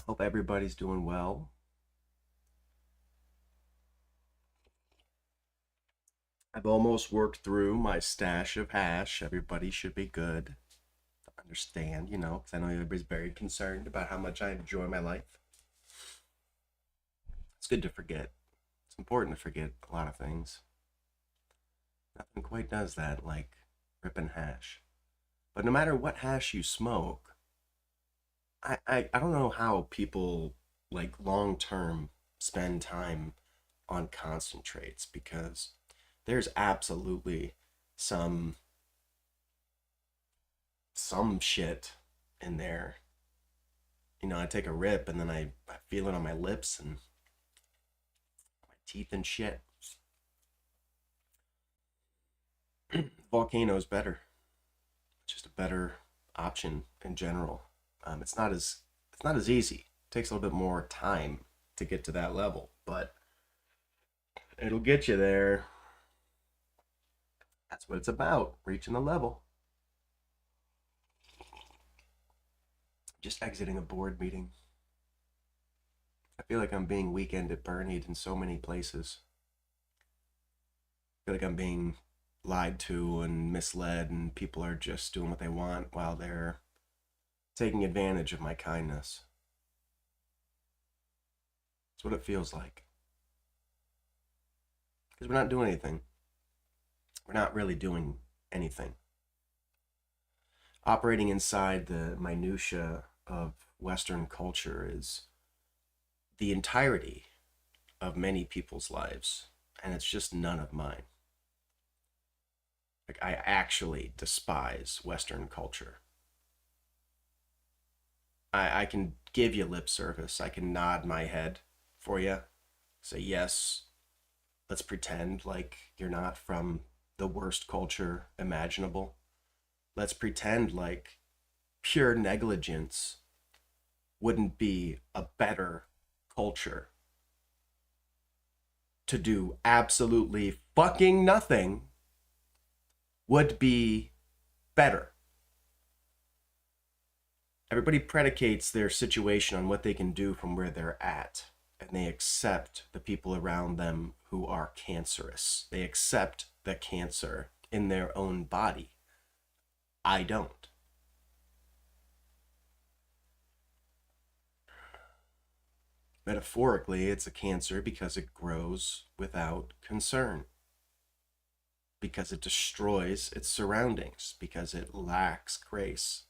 Hope everybody's doing well. I've almost worked through my stash of hash. Everybody should be good. Understand, because I know everybody's very concerned about how much I enjoy my life. It's good to forget. It's important to forget a lot of things. Nothing quite does that like ripping hash. But no matter what hash you smoke, I don't know how people like long term spend time on concentrates because there's absolutely some some shit in there. I take a rip and then I feel it on my lips and my teeth and shit. Volcano is better. It's just a better option in general. It's not as easy. It takes a little bit more time to get to that level, but it'll get you there. That's what it's about, reaching the level. Just exiting a board meeting. I feel like I'm being weekend at Bernie'd in so many places. I feel like I'm being lied to and misled, and people are just doing what they want while they're taking advantage of my kindness. That's what it feels like. Because we're not doing anything. We're not really doing anything. Operating inside the minutia of Western culture is the entirety of many people's lives, and it's just none of mine. Like, I actually despise Western culture. I can give you lip service. I can nod my head for you. Say, yes, let's pretend like you're not from the worst culture imaginable. Let's pretend like pure negligence wouldn't be a better culture. To do absolutely fucking nothing would be better. Everybody predicates their situation on what they can do from where they're at, and they accept the people around them who are cancerous. They accept the cancer in their own body. I don't. Metaphorically, it's a cancer because it grows without concern, because it destroys its surroundings, because it lacks grace.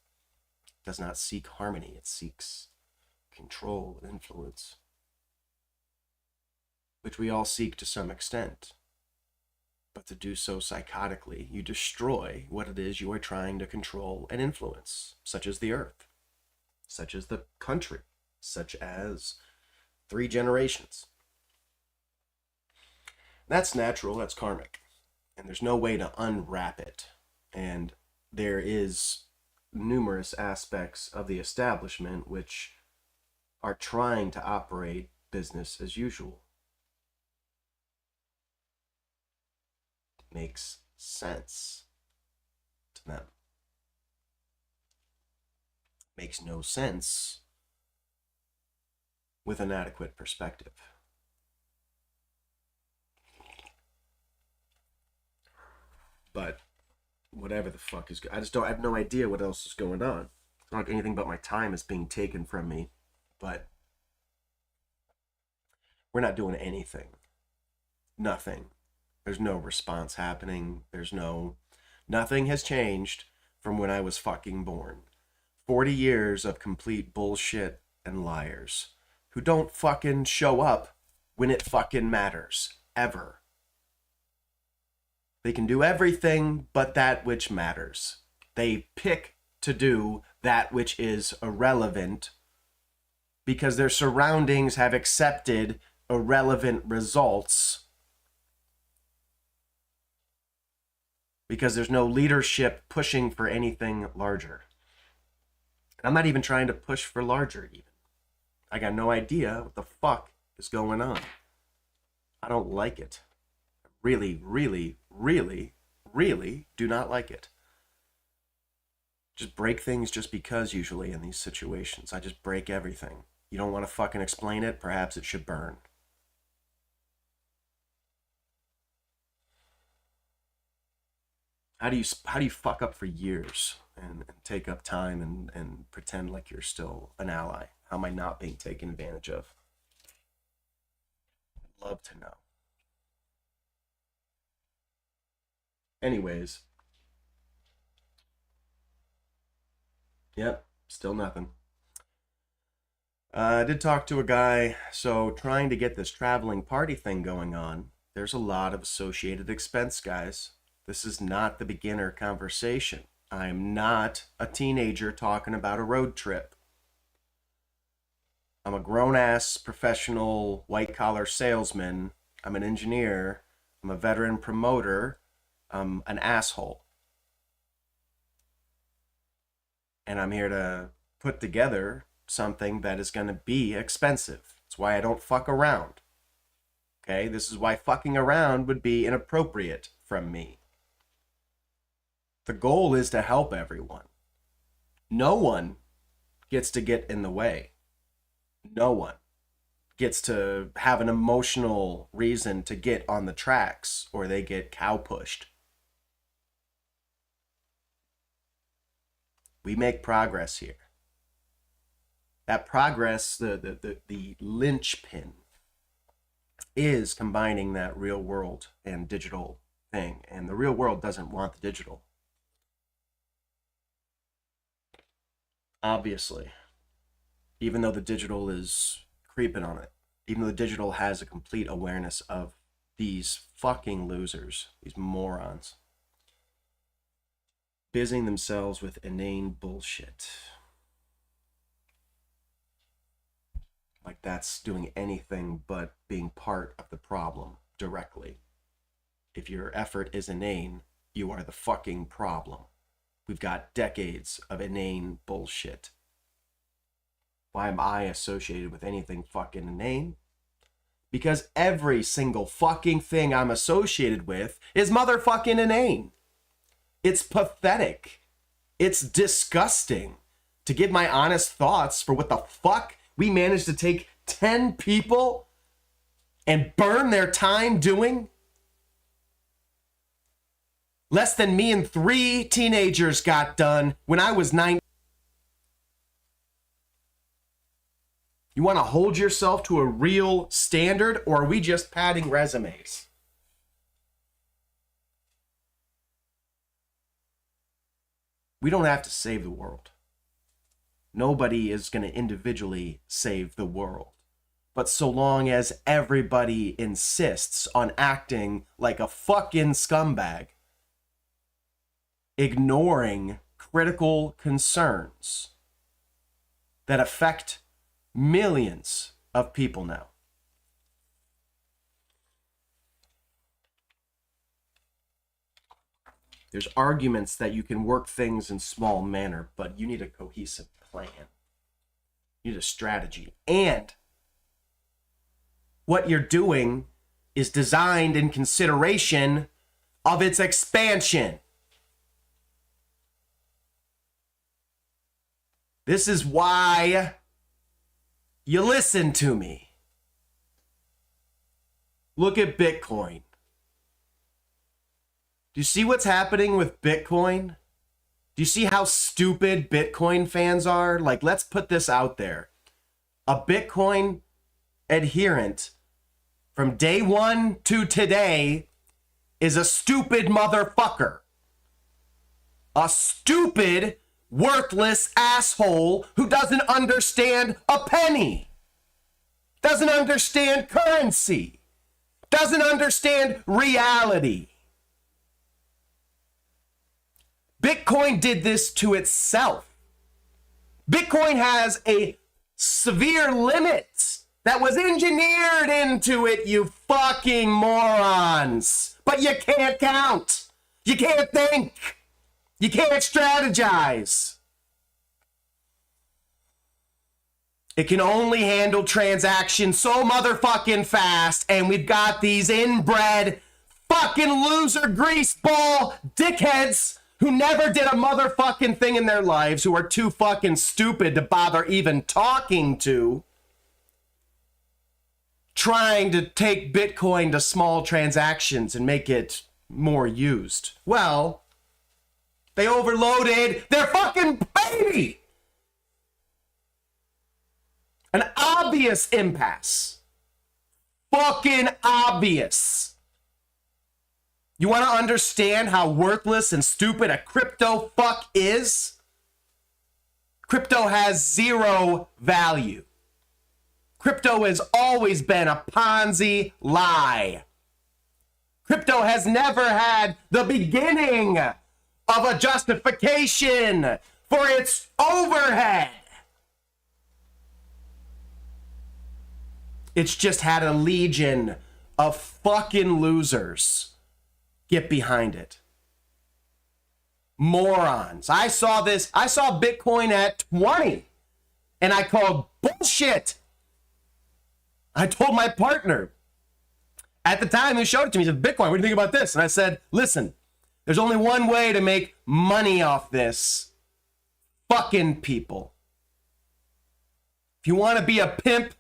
It does not seek harmony, it seeks control and influence, which we all seek to some extent. But to do so psychotically, you destroy what it is you are trying to control and influence, such as the earth, such as the country, such as 3 generations. That's natural, that's karmic, and there's no way to unwrap it. And there is numerous aspects of the establishment which are trying to operate business as usual. It makes sense to them. It makes no sense with an adequate perspective. But whatever the fuck is, I have no idea what else is going on. It's not like anything but my time is being taken from me. But we're not doing anything. Nothing. There's no response happening. Nothing has changed from when I was fucking born. 40 years of complete bullshit and liars who don't fucking show up when it fucking matters. Ever. They can do everything but that which matters. They pick to do that which is irrelevant because their surroundings have accepted irrelevant results, because there's no leadership pushing for anything larger. And I'm not even trying to push for larger even. I got no idea what the fuck is going on. I don't like it. Really, really, really, really do not like it. Just break things just because usually in these situations. I just break everything. You don't want to fucking explain it? Perhaps it should burn. How do you fuck up for years and take up time and pretend like you're still an ally? How am I not being taken advantage of? I'd love to know. Anyways. Yep, still nothing. I did talk to a guy, so trying to get this traveling party thing going on, there's a lot of associated expense, guys. This is not the beginner conversation. I am not a teenager talking about a road trip. I'm a grown-ass professional white-collar salesman. I'm an engineer. I'm a veteran promoter. I'm an asshole. And I'm here to put together something that is going to be expensive. That's why I don't fuck around. Okay? This is why fucking around would be inappropriate from me. The goal is to help everyone. No one gets to get in the way. No one gets to have an emotional reason to get on the tracks or they get cow pushed. We make progress here. That progress, the linchpin, is combining that real world and digital thing. And the real world doesn't want the digital. Obviously. Even though the digital is creeping on it. Even though the digital has a complete awareness of these fucking losers. These morons. Busying themselves with inane bullshit. Like that's doing anything but being part of the problem directly. If your effort is inane, you are the fucking problem. We've got decades of inane bullshit. Why am I associated with anything fucking inane? Because every single fucking thing I'm associated with is motherfucking inane. It's pathetic. It's disgusting. To give my honest thoughts for what the fuck we managed to take 10 people and burn their time doing? Less than me and 3 teenagers got done when I was 9. You want to hold yourself to a real standard, or are we just padding resumes? We don't have to save the world. Nobody is going to individually save the world. But so long as everybody insists on acting like a fucking scumbag, ignoring critical concerns that affect millions of people now. There's arguments that you can work things in small manner, but you need a cohesive plan. You need a strategy. And what you're doing is designed in consideration of its expansion. This is why you listen to me. Look at Bitcoin. Do you see what's happening with Bitcoin? Do you see how stupid Bitcoin fans are? Like, let's put this out there. A Bitcoin adherent from day one to today is a stupid motherfucker. A stupid, worthless asshole who doesn't understand a penny. Doesn't understand currency. Doesn't understand reality. Bitcoin did this to itself. Bitcoin has a severe limit that was engineered into it, you fucking morons. But you can't count. You can't think. You can't strategize. It can only handle transactions so motherfucking fast, and we've got these inbred fucking loser greaseball dickheads who never did a motherfucking thing in their lives, who are too fucking stupid to bother even talking to, trying to take Bitcoin to small transactions and make it more used. Well, they overloaded their fucking baby. An obvious impasse. Fucking obvious. You want to understand how worthless and stupid a crypto fuck is? Crypto has zero value. Crypto has always been a Ponzi lie. Crypto has never had the beginning of a justification for its overhead. It's just had a legion of fucking losers get behind it. Morons. I saw Bitcoin at 20 and I called bullshit. I told my partner at the time who showed it to me, he said, Bitcoin, what do you think about this? And I said, listen, there's only one way to make money off this. Fucking people. If you want to be a pimp,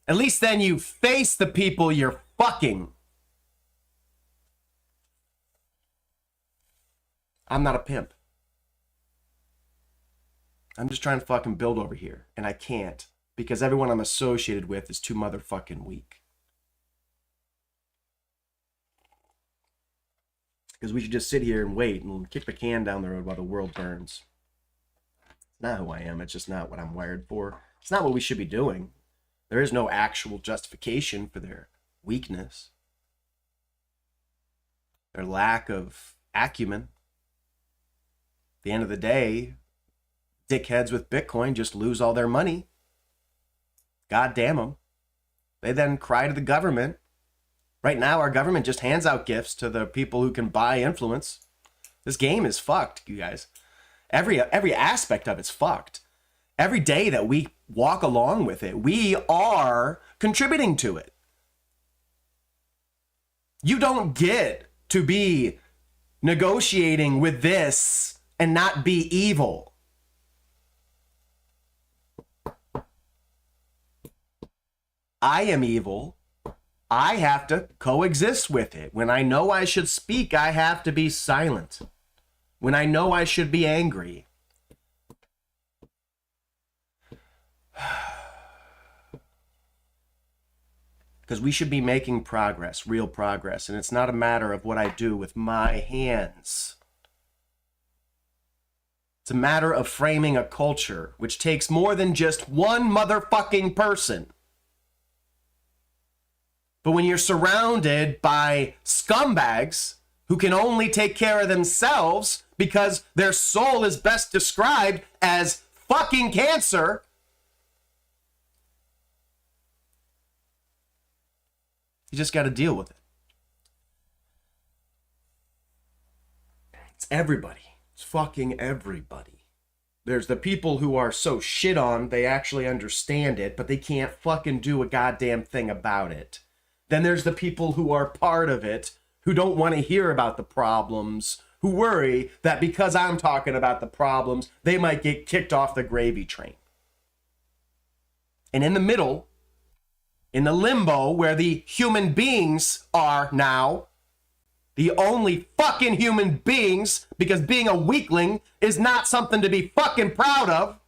at least then you face the people you're fucking. I'm not a pimp. I'm just trying to fucking build over here, and I can't because everyone I'm associated with is too motherfucking weak. Because we should just sit here and wait and kick the can down the road while the world burns. It's not who I am. It's just not what I'm wired for. It's not what we should be doing. There is no actual justification for their weakness, their lack of acumen. At the end of the day, dickheads with Bitcoin just lose all their money. God damn them. They then cry to the government. Right now, our government just hands out gifts to the people who can buy influence. This game is fucked, you guys. Every aspect of it's fucked. Every day that we walk along with it, we are contributing to it. You don't get to be negotiating with this and not be evil. I am evil. I have to coexist with it. When I know I should speak, I have to be silent. When I know I should be angry. Because we should be making progress, real progress. And it's not a matter of what I do with my hands. It's a matter of framing a culture, which takes more than just one motherfucking person. But when you're surrounded by scumbags who can only take care of themselves because their soul is best described as fucking cancer, you just got to deal with it. It's everybody. It's fucking everybody. There's the people who are so shit on, they actually understand it, but they can't fucking do a goddamn thing about it. Then there's the people who are part of it, who don't want to hear about the problems, who worry that because I'm talking about the problems, they might get kicked off the gravy train. And in the middle, in the limbo where the human beings are now, the only fucking human beings, because being a weakling is not something to be fucking proud of.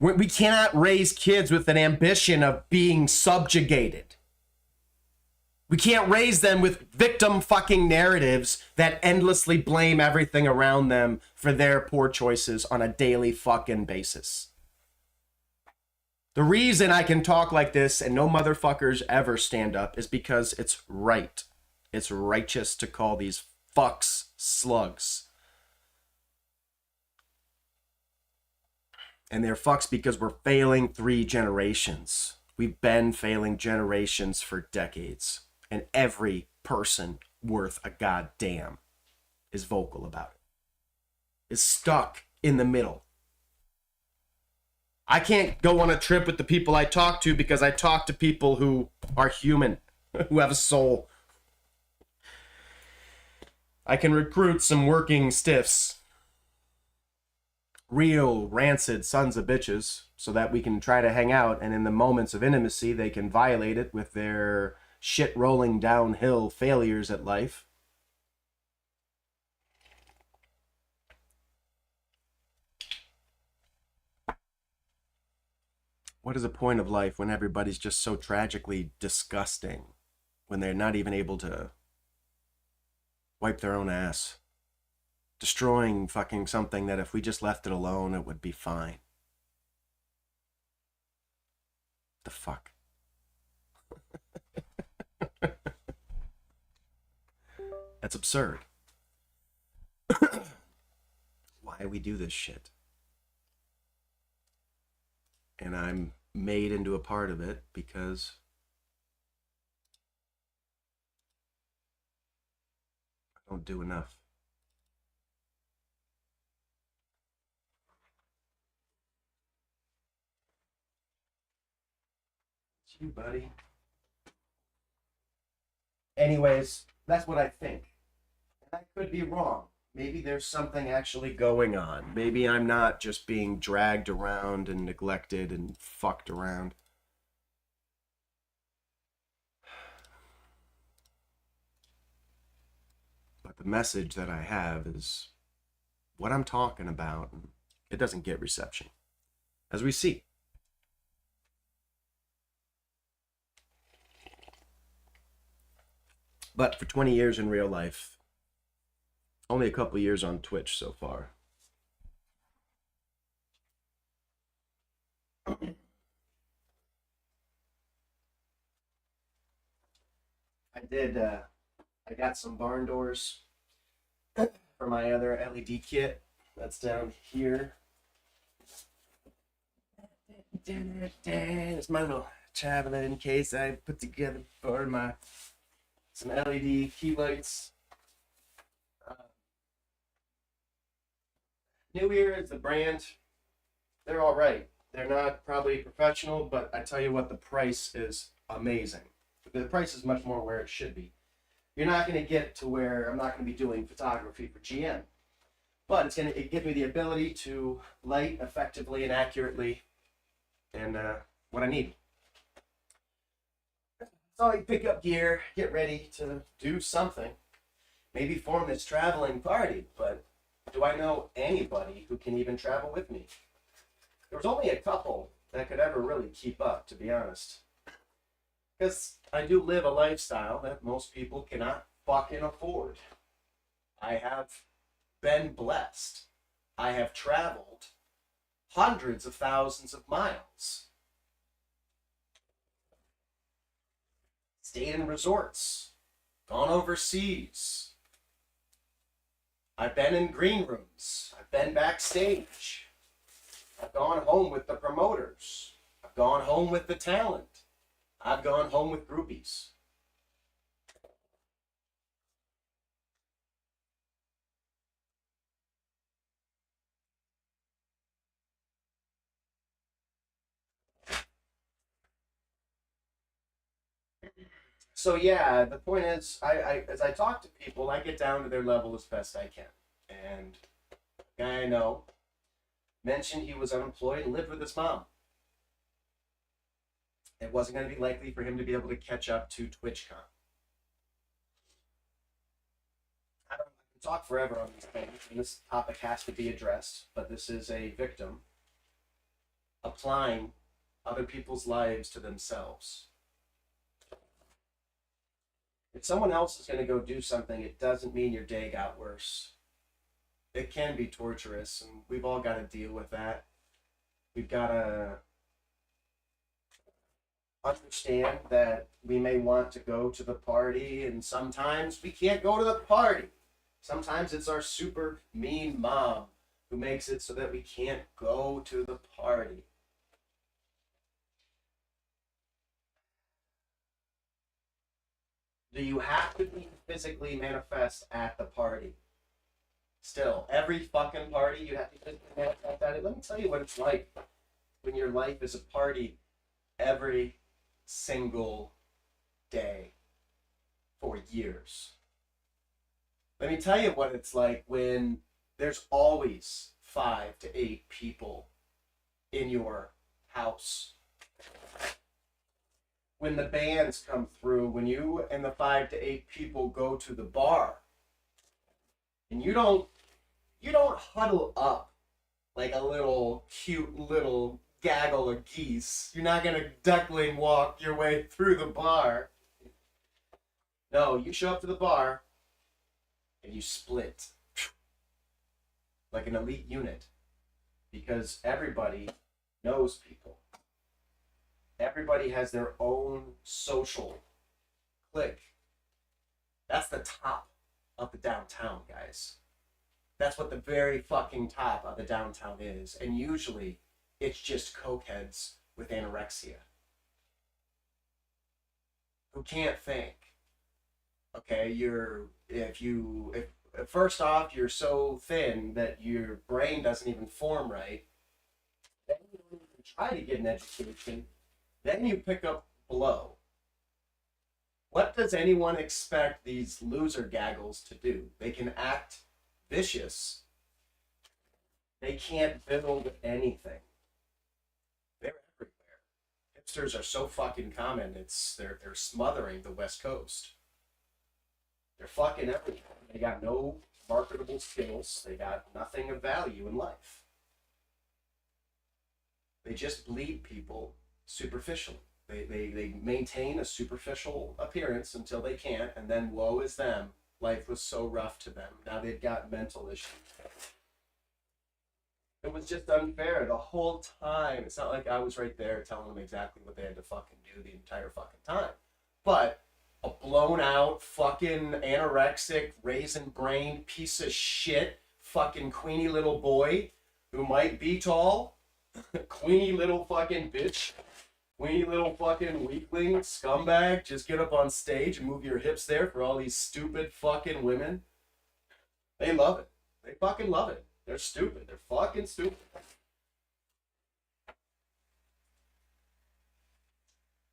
We cannot raise kids with an ambition of being subjugated. We can't raise them with victim fucking narratives that endlessly blame everything around them for their poor choices on a daily fucking basis. The reason I can talk like this and no motherfuckers ever stand up is because it's right. It's righteous to call these fucks slugs. And they're fucks because we're failing 3 generations. We've been failing generations for decades. And every person worth a goddamn is vocal about it. Is stuck in the middle. I can't go on a trip with the people I talk to because I talk to people who are human, who have a soul. I can recruit some working stiffs. Real rancid sons of bitches so that we can try to hang out, and in the moments of intimacy they can violate it with their shit rolling downhill failures at life. What is the point of life when everybody's just so tragically disgusting, when they're not even able to wipe their own ass, destroying fucking something that if we just left it alone it would be fine? The fuck? That's absurd. Why we do this shit? And I'm made into a part of it because I don't do enough. It's you, buddy. Anyways, that's what I think. And I could be wrong. Maybe there's something actually going on. Maybe I'm not just being dragged around and neglected and fucked around. But the message that I have is what I'm talking about. And it doesn't get reception, as we see. But for 20 years in real life, only a couple years on Twitch so far. I got some barn doors for my other LED kit. That's down here. It's my little traveling case I put together for some LED key lights. New Era is the brand. They're all right. They're not probably professional, but I tell you what, the price is amazing. The price is much more where it should be. You're not going to get to where I'm not going to be doing photography for GM, but it's going to give me the ability to light effectively and accurately, and what I need. So I pick up gear, get ready to do something, maybe form this traveling party, but do I know anybody who can even travel with me? There was only a couple that could ever really keep up, to be honest. Because I do live a lifestyle that most people cannot fucking afford. I have been blessed. I have traveled hundreds of thousands of miles. Stayed in resorts. Gone overseas. I've been in green rooms. I've been backstage. I've gone home with the promoters. I've gone home with the talent. I've gone home with groupies. So yeah, the point is, I as I talk to people, I get down to their level as best I can. And the guy I know mentioned he was unemployed and lived with his mom. It wasn't going to be likely for him to be able to catch up to TwitchCon. I can talk forever on these things, and this topic has to be addressed, but this is a victim applying other people's lives to themselves. If someone else is going to go do something, it doesn't mean your day got worse. It can be torturous, and we've all got to deal with that. We've got to understand that we may want to go to the party, and sometimes we can't go to the party. Sometimes it's our super mean mom who makes it so that we can't go to the party. Do you have to be physically manifest at the party? Still, every fucking party you have to physically manifest at it. Let me tell you what it's like when your life is a party every single day for years. Let me tell you what it's like when there's always 5 to 8 people in your house. When the bands come through, when you and the 5 to 8 people go to the bar, and you don't huddle up like a little cute little gaggle of geese. You're not gonna duckling walk your way through the bar. No, you show up to the bar and you split like an elite unit, because everybody knows people. Everybody has their own social clique. That's the top of the downtown, guys. That's what the very fucking top of the downtown is. And usually it's just cokeheads with anorexia who can't think. Okay, if first off, you're so thin that your brain doesn't even form right. Then you don't even try to get an education. Then you pick up below. What does anyone expect these loser gaggles to do? They can act vicious. They can't build anything. They're everywhere. Hipsters are so fucking common. They're smothering the West Coast. They're fucking everywhere. They got no marketable skills. They got nothing of value in life. They just bleed people superficially. They maintain a superficial appearance until they can't, and then woe is them. Life was so rough to them. Now they've got mental issues. It was just unfair the whole time. It's not like I was right there telling them exactly what they had to fucking do the entire fucking time. But a blown out, fucking anorexic, raisin-brained piece of shit, fucking queenie little boy who might be tall, queenie little fucking bitch, queenie little fucking weakling, scumbag, just get up on stage and move your hips there for all these stupid fucking women. They love it. They fucking love it. They're stupid. They're fucking stupid.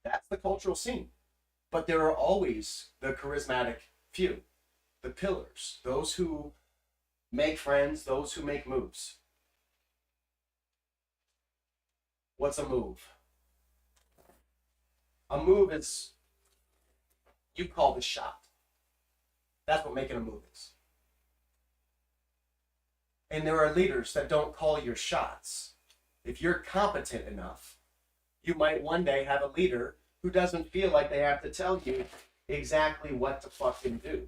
That's the cultural scene. But there are always the charismatic few, the pillars, those who make friends, those who make moves. What's a move? A move is, you call the shot. That's what making a move is. And there are leaders that don't call your shots. If you're competent enough, you might one day have a leader who doesn't feel like they have to tell you exactly what to fucking do.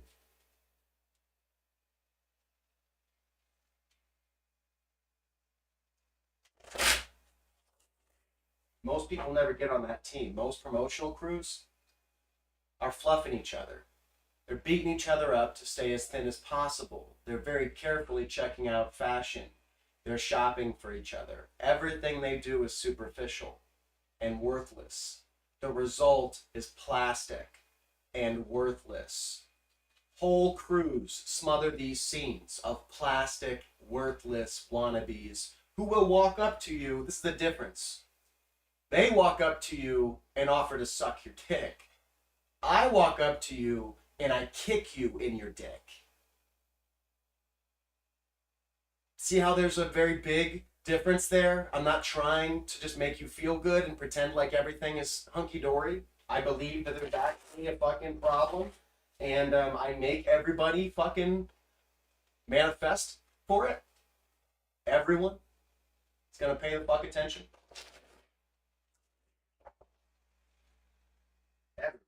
Most people never get on that team. Most promotional crews are fluffing each other. They're beating each other up to stay as thin as possible. They're very carefully checking out fashion. They're shopping for each other. Everything they do is superficial and worthless. The result is plastic and worthless. Whole crews smother these scenes of plastic, worthless wannabes who will walk up to you. This is the difference. They walk up to you and offer to suck your dick. I walk up to you and I kick you in your dick. See how there's a very big difference there? I'm not trying to just make you feel good and pretend like everything is hunky-dory. I believe that there's actually a fucking problem. And I make everybody fucking manifest for it. Everyone is going to pay the fuck attention. Everyone.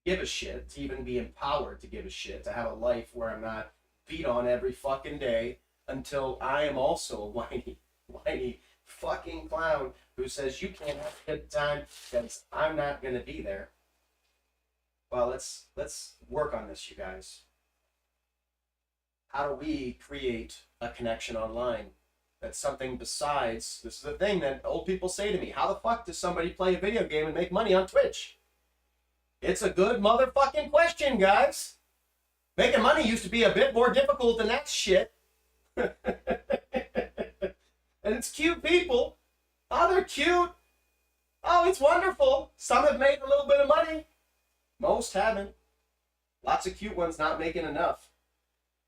Give a shit, to even be empowered to give a shit, to have a life where I'm not beat on every fucking day until I am also a whiny fucking clown who says you can't have a good time because I'm not gonna be there. Well, let's work on this, you guys. How do we create a connection online that's something besides, this is the thing that old people say to me, how the fuck does somebody play a video game and make money on Twitch? It's a good motherfucking question, guys. Making money used to be a bit more difficult than that shit. And it's cute people. Oh, they're cute. Oh, it's wonderful. Some have made a little bit of money. Most haven't. Lots of cute ones not making enough.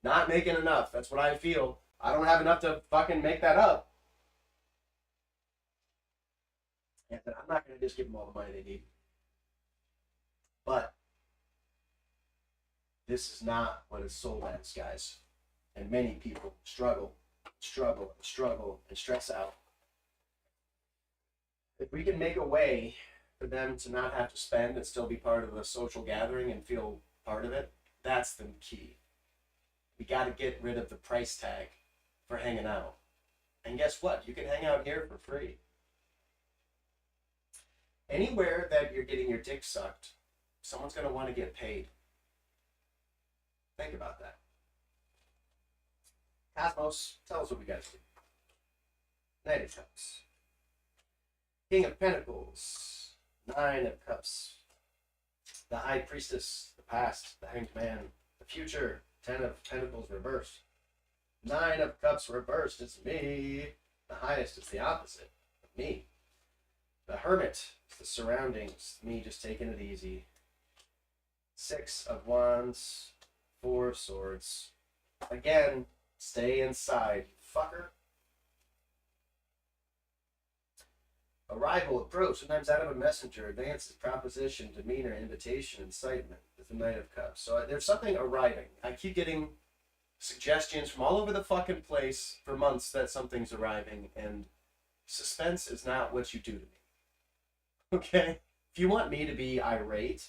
Not making enough. That's what I feel. I don't have enough to fucking make that up. And I'm not going to just give them all the money they need. But this is not what it's sold as, guys. And many people struggle, and stress out. If we can make a way for them to not have to spend and still be part of the social gathering and feel part of it, that's the key. We got to get rid of the price tag for hanging out. And guess what? You can hang out here for free. Anywhere that you're getting your dick sucked, someone's going to want to get paid. Think about that. Cosmos, tell us what we got to do. Knight of Cups. King of Pentacles. Nine of Cups. The High Priestess. The past. The Hanged Man. The future. 10 of Pentacles reversed. 9 of Cups reversed. It's me. The highest is the opposite of me. The Hermit is the surroundings. Me just taking it easy. 6 of Wands. 4 of Swords. Again, stay inside, fucker. Arrival, approach, sometimes out of a messenger, advances, proposition, demeanor, invitation, incitement. With the Knight of Cups. So there's something arriving. I keep getting suggestions from all over the fucking place for months that something's arriving, and suspense is not what you do to me. Okay? If you want me to be irate,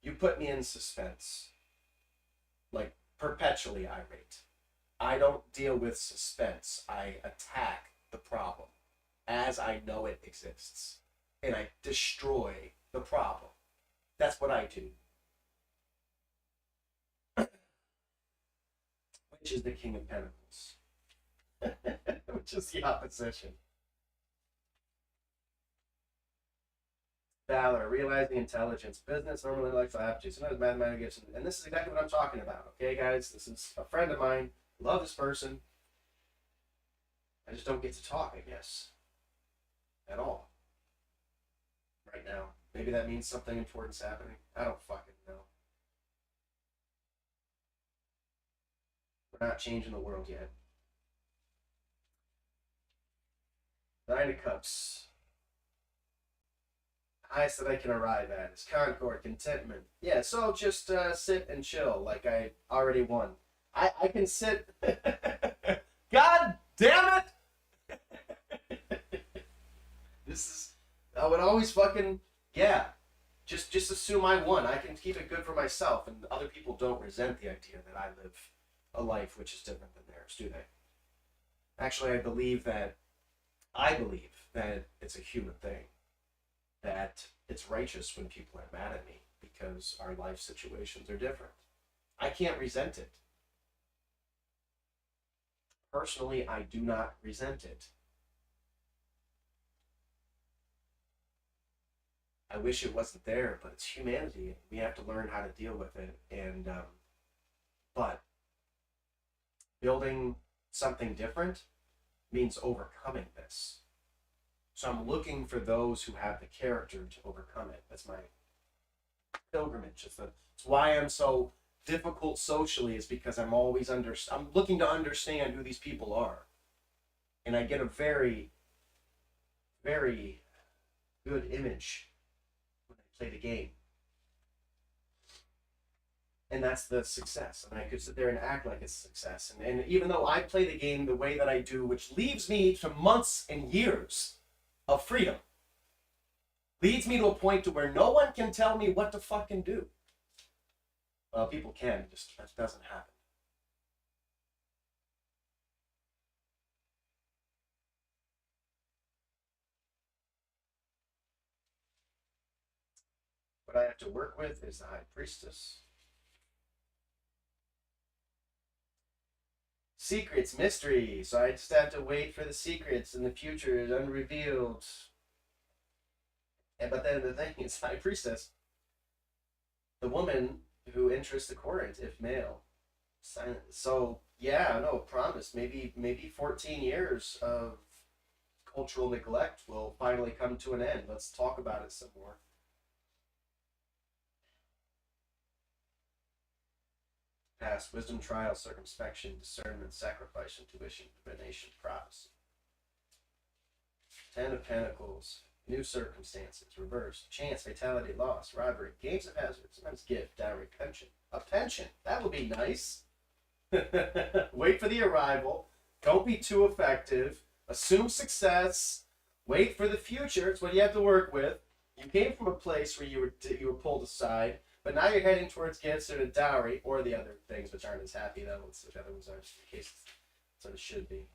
you put me in suspense. Like, perpetually irate. I don't deal with suspense. I attack the problem as I know it exists. And I destroy the problem. That's what I do. Which is the King of Pentacles. Which is the opposition. Valor, realizing intelligence, business, normal intellectual aptitude, sometimes mathematical gifts, and this is exactly what I'm talking about. Okay, guys, this is a friend of mine. Love this person. I just don't get to talk, I guess, at all right now. Maybe that means something important's happening. I don't fucking know. We're not changing the world yet. Nine of Cups. Highest that I can arrive at is concord, contentment. Yeah, so just sit and chill like I already won. I can sit. God damn it! This is. I would always fucking. Yeah. Just assume I won. I can keep it good for myself, and other people don't resent the idea that I live a life which is different than theirs, do they? Actually, I believe that it's a human thing. That it's righteous when people are mad at me because our life situations are different. I can't resent it. Personally, I do not resent it. I wish it wasn't there, but it's humanity. We have to learn how to deal with it. And but building something different means overcoming this. So I'm looking for those who have the character to overcome it. That's my pilgrimage. It's why I'm so difficult socially, is because I'm always I'm looking to understand who these people are. And I get a very, very good image when I play the game. And that's the success. And I could sit there and act like it's a success. And even though I play the game the way that I do, which leaves me to months and years of freedom, leads me to a point to where no one can tell me what to fucking do. Well, people can, just that doesn't happen. What I have to work with is the High Priestess. Secrets, mystery. So I just have to wait for the secrets in the future, unrevealed. But then the thing is, High Priestess, the woman who interests the court, if male. So yeah, no, promise. Maybe 14 years of cultural neglect will finally come to an end. Let's talk about it some more. Past wisdom, trial, circumspection, discernment, sacrifice, intuition, divination, prophecy. Ten of Pentacles, new circumstances, reverse, chance, fatality, loss, robbery, games of hazard, sometimes gift, dowry, pension. A pension, that would be nice. Wait for the arrival. Don't be too effective. Assume success. Wait for the future. It's what you have to work with. You came from a place where you were pulled aside, but now you're heading towards gifts or a dowry, or the other things which aren't as happy though. The other ones aren't the case. That's what it should be.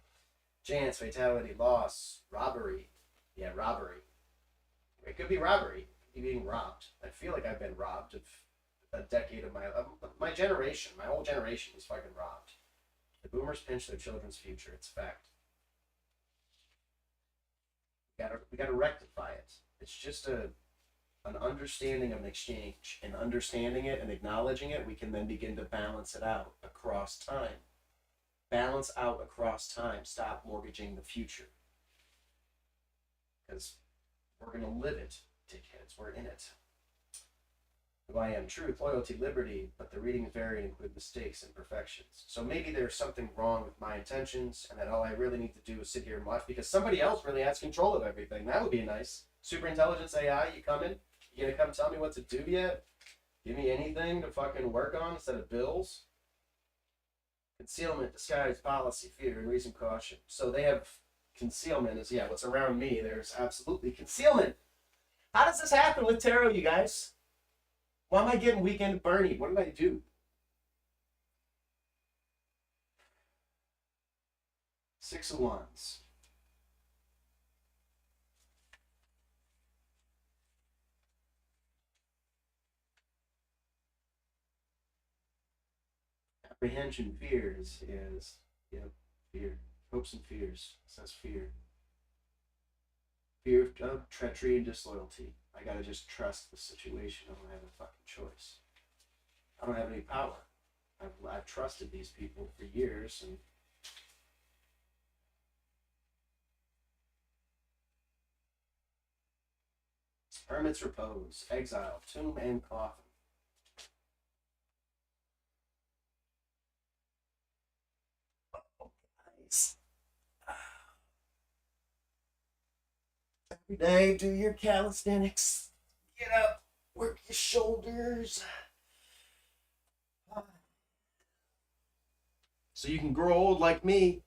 Chance, fatality, loss, robbery. Yeah, robbery. It could be robbery. It could be being robbed. I feel like I've been robbed of a decade of my generation. My whole generation was fucking robbed. The boomers pinch their children's future. It's a fact. We gotta rectify it. It's just an understanding of an exchange, and understanding it and acknowledging it, we can then begin to balance it out across time. Balance out across time. Stop mortgaging the future. Because we're going to live it, dickheads. We're in it. Who I am, truth, loyalty, liberty, but the readings vary and include mistakes and imperfections. So maybe there's something wrong with my intentions, and that all I really need to do is sit here and watch, because somebody else really has control of everything. That would be nice. Superintelligence AI, you coming? You gonna come tell me what to do yet? Give me anything to fucking work on instead of bills? Concealment, disguise, policy, fear, and reason, caution. So they have concealment is, yeah, what's around me, there's absolutely concealment. How does this happen with tarot, you guys? Why am I getting weekend Bernie? What did I do? Six of Wands. Apprehension, fears is, yep, fear. Hopes and fears. It says fear. Fear of treachery and disloyalty. I gotta just trust the situation. I don't have a fucking choice. I don't have any power. I've trusted these people for years, and hermit's repose, exile, tomb, and coffin. Oh, nice. Every day, do your calisthenics. Get up, work your shoulders. So you can grow old like me.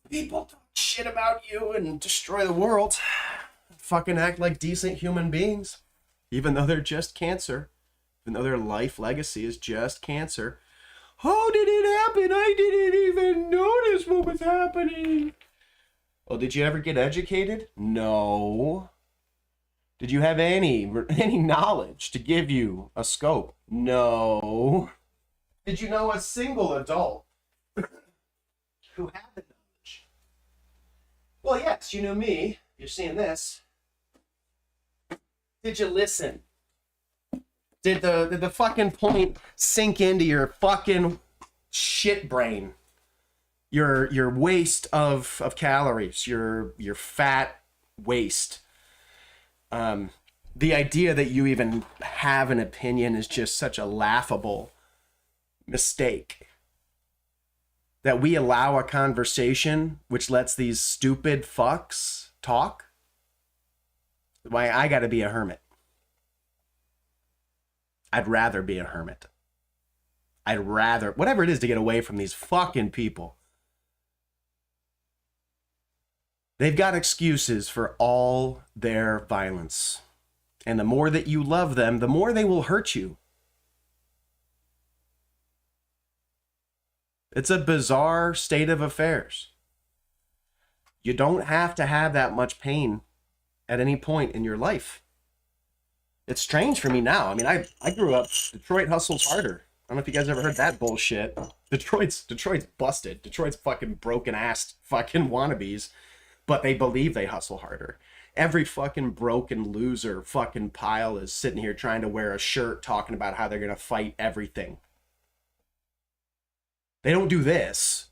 People talk shit about you and destroy the world. Fucking act like decent human beings. Even though they're just cancer. Even though their life legacy is just cancer. How did it happen? I didn't even notice what was happening. Well, did you ever get educated? No. Did you have any knowledge to give you a scope? No. Did you know a single adult who had the knowledge? Well, yes, you knew me. You're seeing this. Did you listen? Did the fucking point sink into your fucking shit brain? Your waste of calories, your fat waste. The idea that you even have an opinion is just such a laughable mistake. That we allow a conversation which lets these stupid fucks talk. Why I gotta be a hermit. I'd rather be a hermit. I'd rather, whatever it is, to get away from these fucking people. They've got excuses for all their violence. And the more that you love them, the more they will hurt you. It's a bizarre state of affairs. You don't have to have that much pain at any point in your life. It's strange for me now. I mean, I grew up, Detroit hustles harder. I don't know if you guys ever heard that bullshit. Detroit's busted. Detroit's fucking broken-ass fucking wannabes. But they believe they hustle harder. Every fucking broken loser fucking pile is sitting here trying to wear a shirt talking about how they're going to fight everything. They don't do this.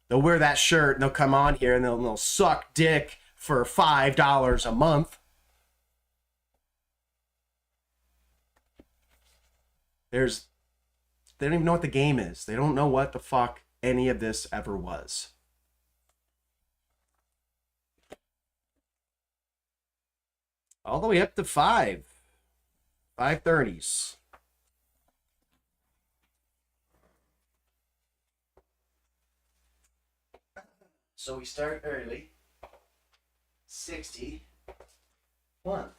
They'll wear that shirt and they'll come on here and they'll suck dick for $5 a month. They don't even know what the game is. They don't know what the fuck any of this ever was. All the way up to 530s. So we start early. 61.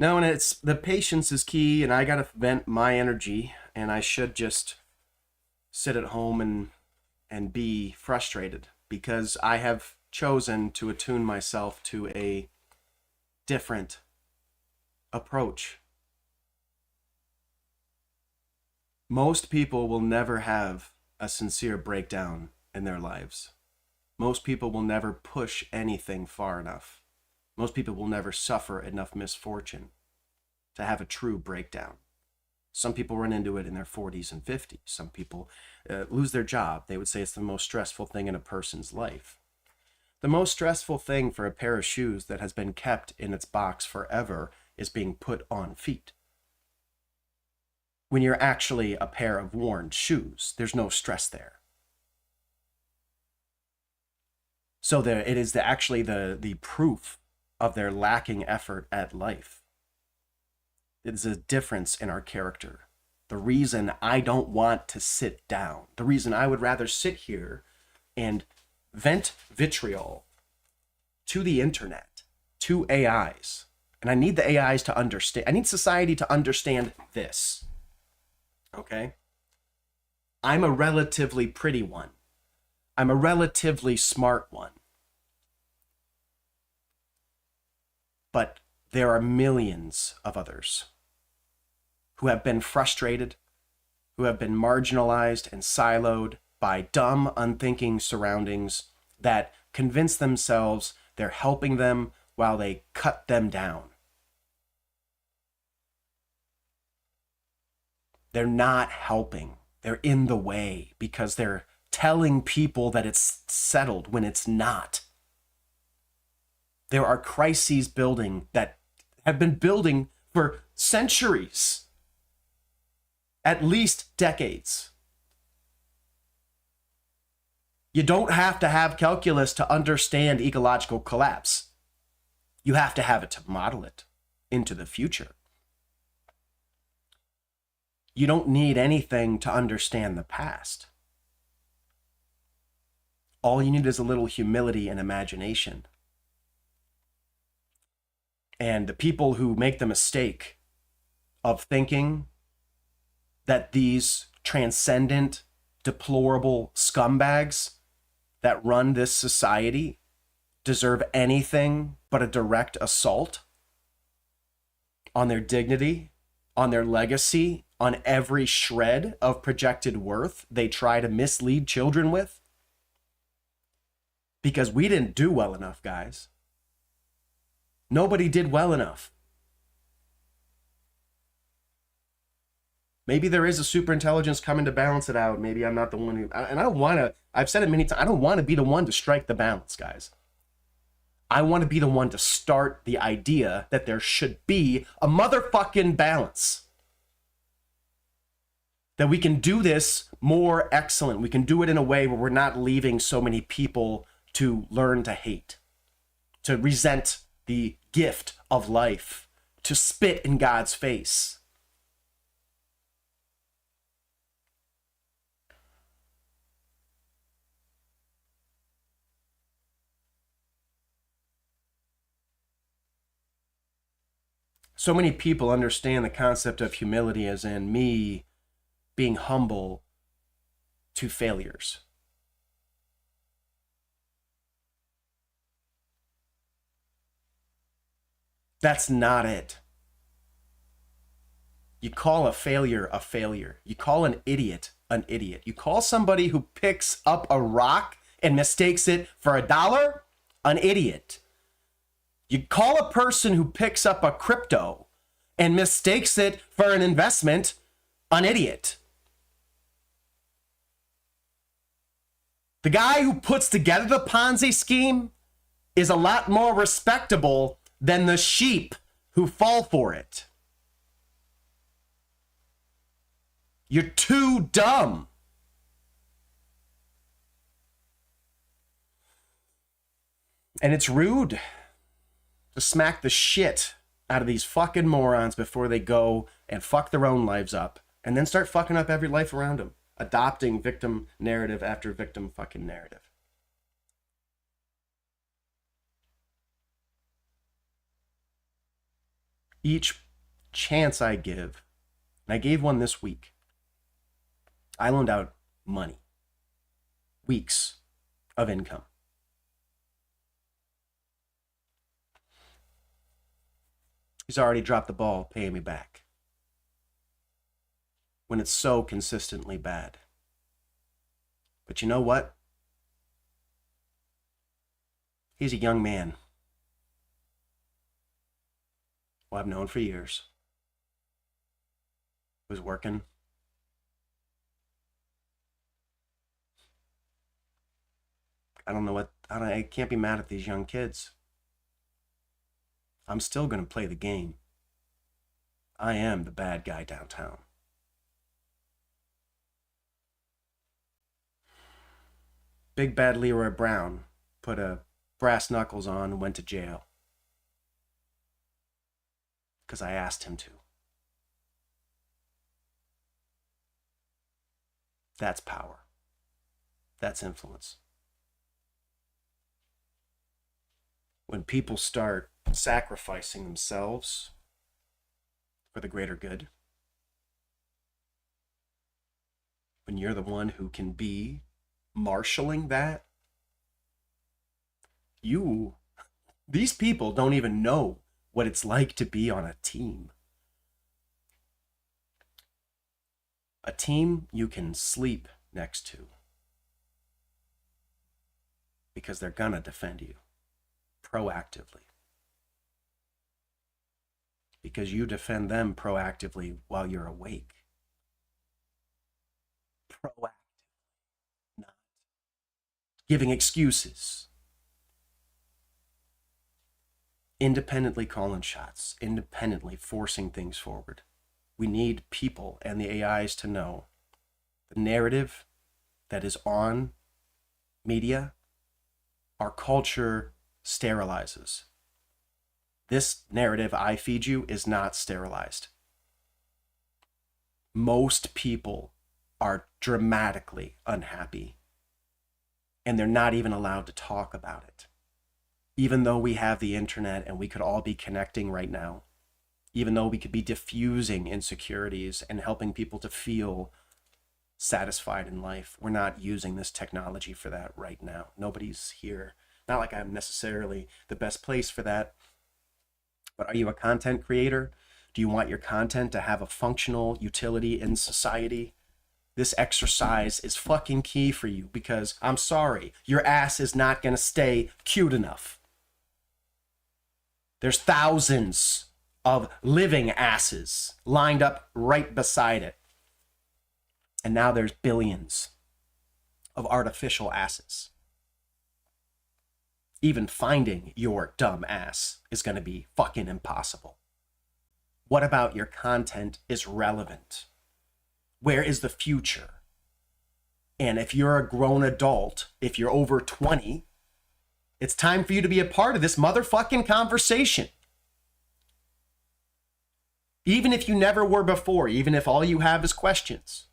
No, and it's the patience is key, and I gotta vent my energy, and I should just sit at home and be frustrated because I have chosen to attune myself to a different approach. Most people will never have a sincere breakdown in their lives. Most people will never push anything far enough. Most people will never suffer enough misfortune to have a true breakdown. Some people run into it in their 40s and 50s. Some people lose their job. They would say it's the most stressful thing in a person's life. The most stressful thing for a pair of shoes that has been kept in its box forever is being put on feet. When you're actually a pair of worn shoes, there's no stress there. So it is actually the proof of their lacking effort at life. It is a difference in our character. The reason I don't want to sit down, the reason I would rather sit here and vent vitriol to the internet, to AIs. And I need the AIs to understand, I need society to understand this. Okay? I'm a relatively pretty one. I'm a relatively smart one. But there are millions of others who have been frustrated, who have been marginalized and siloed by dumb, unthinking surroundings that convince themselves they're helping them while they cut them down. They're not helping. They're in the way because they're telling people that it's settled when it's not. There are crises building that have been building for centuries, at least decades. You don't have to have calculus to understand ecological collapse. You have to have it to model it into the future. You don't need anything to understand the past. All you need is a little humility and imagination. And the people who make the mistake of thinking that these transcendent, deplorable scumbags that run this society deserve anything but a direct assault on their dignity, on their legacy, on every shred of projected worth they try to mislead children with. Because we didn't do well enough, guys. Nobody did well enough. Maybe there is a super intelligence coming to balance it out. Maybe I'm not the one who, and I don't want to, I've said it many times, I don't want to be the one to strike the balance, guys. I want to be the one to start the idea that there should be a motherfucking balance. That we can do this more excellent. We can do it in a way where we're not leaving so many people to learn to hate, to resent the gift of life, to spit in God's face. So many people understand the concept of humility as in me being humble to failures. That's not it. You call a failure a failure. You call an idiot an idiot. You call somebody who picks up a rock and mistakes it for $1 an idiot. You call a person who picks up a crypto and mistakes it for an investment an idiot. The guy who puts together the Ponzi scheme is a lot more respectable than the sheep who fall for it. You're too dumb. And it's rude to smack the shit out of these fucking morons before they go and fuck their own lives up and then start fucking up every life around them, adopting victim narrative after victim fucking narrative. Each chance I give, and I gave one this week, I loaned out money, weeks of income. He's already dropped the ball paying me back when it's so consistently bad. But you know what? He's a young man who I've known for years, who's working. I can't be mad at these young kids. I'm still going to play the game. I am the bad guy downtown. Big bad Leroy Brown put a brass knuckles on and went to jail. Because I asked him to. That's power. That's influence. When people start sacrificing themselves for the greater good, when you're the one who can be marshaling that, these people don't even know what it's like to be on a team. A team you can sleep next to because they're gonna defend you proactively. Because you defend them proactively while you're awake. Proactive. Not giving excuses. Independently calling shots. Independently forcing things forward. We need people and the AIs to know the narrative that is on media, our culture sterilizes. This narrative I feed you is not sterilized. Most people are dramatically unhappy, and they're not even allowed to talk about it. Even though we have the internet and we could all be connecting right now, even though we could be diffusing insecurities and helping people to feel satisfied in life, we're not using this technology for that right now. Nobody's here. Not like I'm necessarily the best place for that. But are you a content creator? Do you want your content to have a functional utility in society? This exercise is fucking key for you because I'm sorry, your ass is not going to stay cute enough. There's thousands of living asses lined up right beside it. And now there's billions of artificial asses. Even finding your dumb ass is going to be fucking impossible. What about your content is relevant? Where is the future? And if you're a grown adult, if you're over 20, it's time for you to be a part of this motherfucking conversation. Even if you never were before, even if all you have is questions.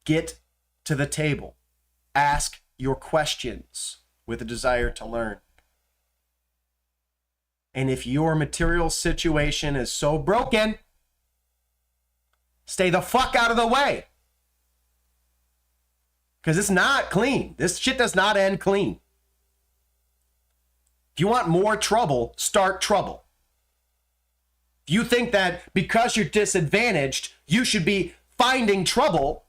Get to the table. Ask your questions with a desire to learn. And if your material situation is so broken, stay the fuck out of the way. Because it's not clean. This shit does not end clean. If you want more trouble, start trouble. If you think that because you're disadvantaged, you should be finding trouble,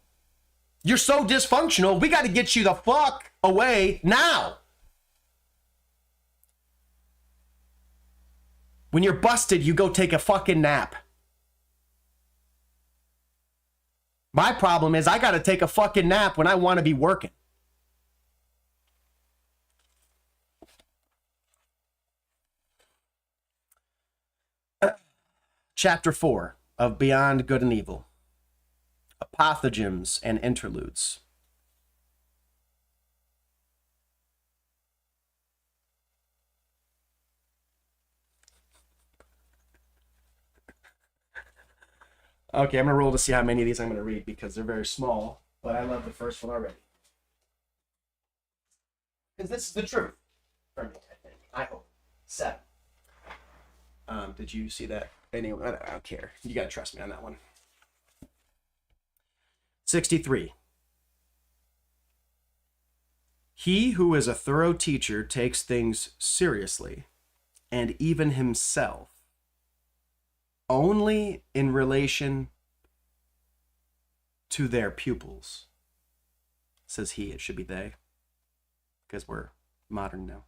you're so dysfunctional, we got to get you the fuck away now. When you're busted, you go take a fucking nap. My problem is I got to take a fucking nap when I want to be working. Chapter 4 of Beyond Good and Evil. Apothegms and Interludes. Okay, I'm going to roll to see how many of these I'm going to read because they're very small, but I love the first one already. Because this is the truth for me, I think. I hope. 7. Did you see that? Anyway, I don't care. You got to trust me on that one. 63. He who is a thorough teacher takes things seriously, and even himself, only in relation to their pupils. Says he, it should be they, because we're modern now.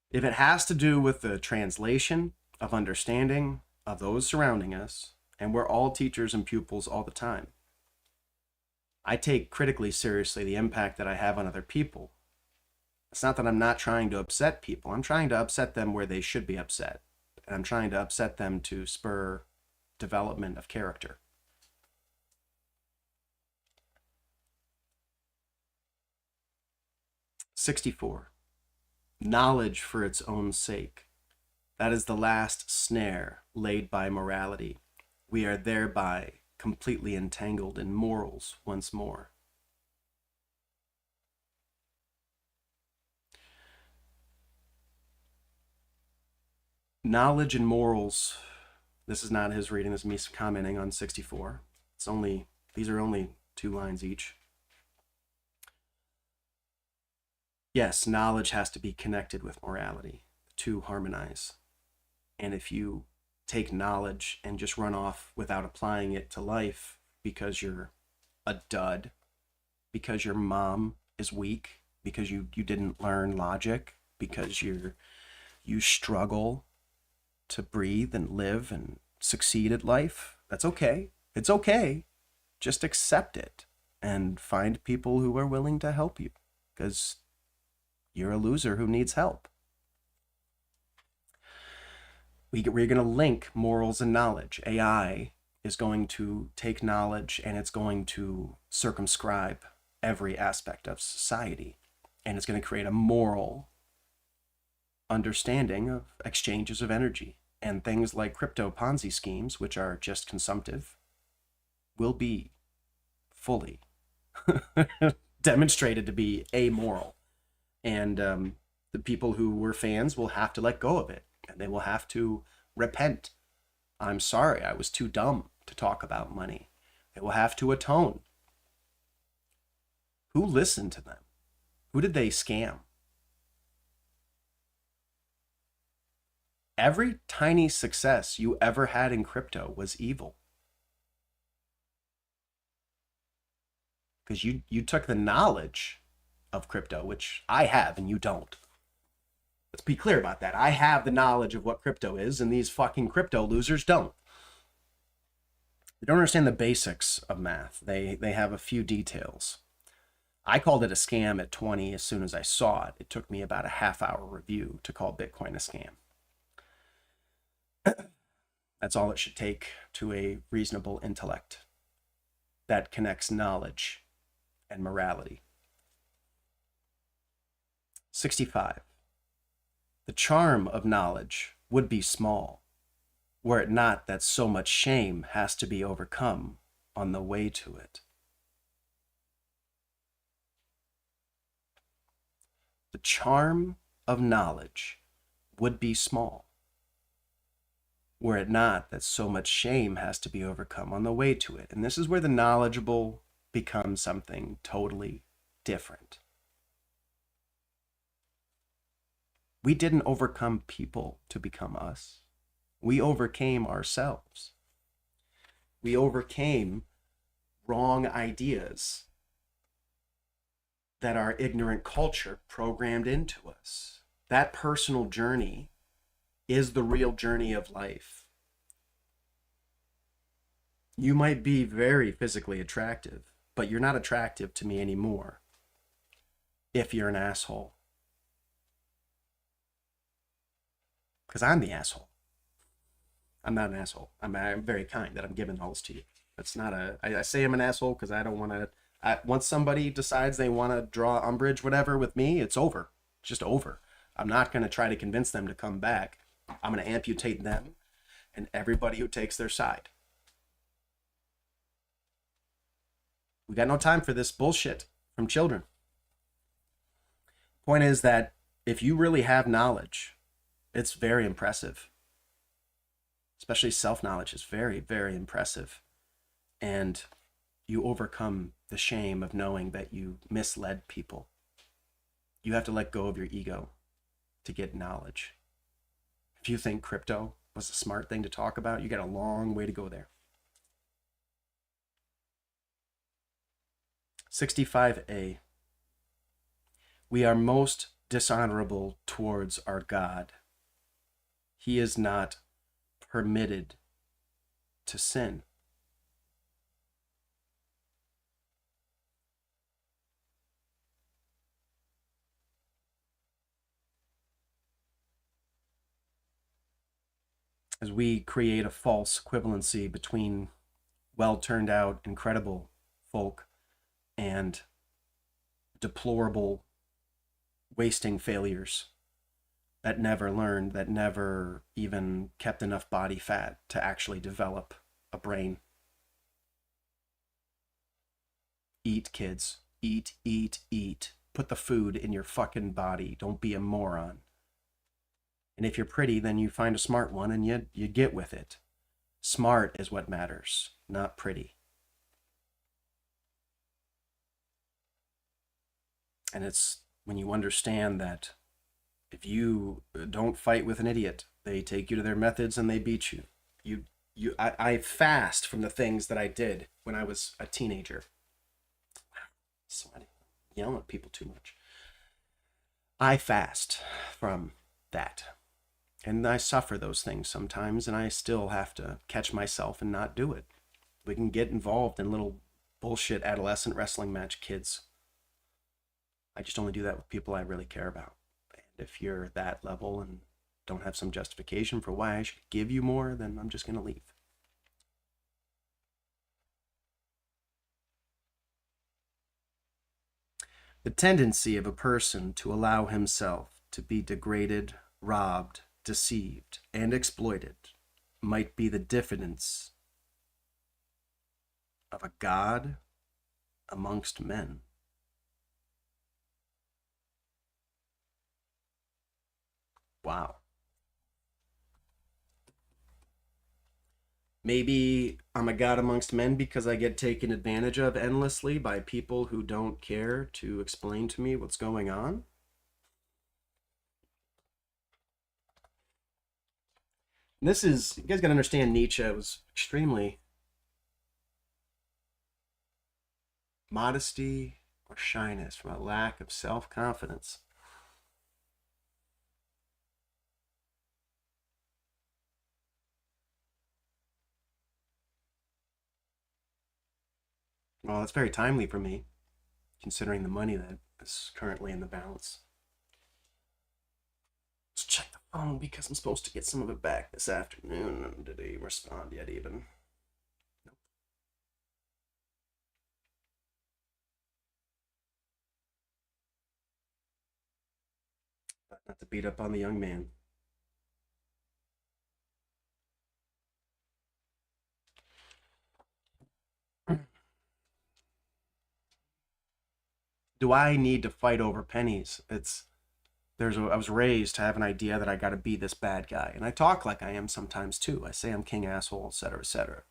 If it has to do with the translation of understanding of those surrounding us, and we're all teachers and pupils all the time, I take critically seriously the impact that I have on other people. It's not that I'm not trying to upset people. I'm trying to upset them where they should be upset. And I'm trying to upset them to spur development of character. 64. Knowledge for its own sake. That is the last snare laid by morality. We are thereby completely entangled in morals once more. Knowledge and morals. This is not his reading. This is me commenting on 64. These are only 2 lines each. Yes, knowledge has to be connected with morality. The two harmonize. And if you take knowledge and just run off without applying it to life because you're a dud, because your mom is weak, because you didn't learn logic, because you struggle to breathe and live and succeed at life, that's okay. It's okay. Just accept it and find people who are willing to help you, because you're a loser who needs help. We're going to link morals and knowledge. AI is going to take knowledge and it's going to circumscribe every aspect of society. And it's going to create a moral understanding of exchanges of energy. And things like crypto Ponzi schemes, which are just consumptive, will be fully demonstrated to be amoral. And the people who were fans will have to let go of it. And they will have to repent. I'm sorry, I was too dumb to talk about money. They will have to atone. Who listened to them? Who did they scam? Every tiny success you ever had in crypto was evil. Because you took the knowledge of crypto, which I have and you don't. Let's be clear about that. I have the knowledge of what crypto is, and these fucking crypto losers don't. They don't understand the basics of math. They have a few details. I called it a scam at 20 as soon as I saw it. It took me about a half-hour review to call Bitcoin a scam. That's all it should take to a reasonable intellect that connects knowledge and morality. 65. The charm of knowledge would be small, were it not that so much shame has to be overcome on the way to it. The charm of knowledge would be small, were it not that so much shame has to be overcome on the way to it. And this is where the knowledgeable becomes something totally different. We didn't overcome people to become us. We overcame ourselves. We overcame wrong ideas that our ignorant culture programmed into us. That personal journey is the real journey of life. You might be very physically attractive, but you're not attractive to me anymore if you're an asshole. because I'm the asshole. I'm not an asshole. I'm very kind that I'm giving all this to you. It's not a. I say I'm an asshole because I don't want to. Once somebody decides they want to draw umbrage, whatever, with me, it's over. It's just over. I'm not going to try to convince them to come back. I'm going to amputate them and everybody who takes their side. We got no time for this bullshit from children. Point is that if you really have knowledge, it's very impressive. Especially self-knowledge is very, very impressive. And you overcome the shame of knowing that you misled people. You have to let go of your ego to get knowledge. If you think crypto was a smart thing to talk about, you got a long way to go there. 65a. We are most dishonorable towards our God. He is not permitted to sin. As we create a false equivalency between well-turned-out, incredible folk and deplorable, wasting failures that never learned, that never even kept enough body fat to actually develop a brain. Eat, kids. Eat, eat, eat. Put the food in your fucking body. Don't be a moron. And if you're pretty, then you find a smart one and you get with it. Smart is what matters, not pretty. And it's when you understand that if you don't fight with an idiot, they take you to their methods and they beat you. I fast from the things that I did when I was a teenager. Somebody yelling at people too much. I fast from that. And I suffer those things sometimes, and I still have to catch myself and not do it. We can get involved in little bullshit adolescent wrestling match kids. I just only do that with people I really care about. And if you're that level and don't have some justification for why I should give you more, then I'm just going to leave. The tendency of a person to allow himself to be degraded, robbed, deceived, and exploited might be the diffidence of a god amongst men. Wow. Maybe I'm a god amongst men because I get taken advantage of endlessly by people who don't care to explain to me what's going on. This is, you guys gotta understand, Nietzsche was extremely modesty or shyness from a lack of self-confidence. Well, that's very timely for me, considering the money that is currently in the balance. Let's check the phone because I'm supposed to get some of it back this afternoon. Did he respond yet even? Nope. But not to beat up on the young man. Do I need to fight over pennies? I was raised to have an idea that I got to be this bad guy, and I talk like I am sometimes too. I say I'm king asshole, etc., etc.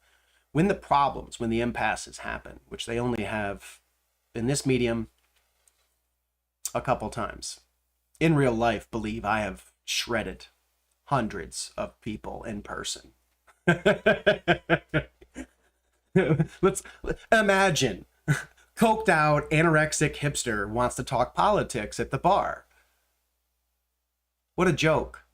When the problems, when the impasses happen, which they only have in this medium a couple times, in real life, believe I have shredded hundreds of people in person. Let's imagine coked out anorexic hipster wants to talk politics at the bar. What a joke.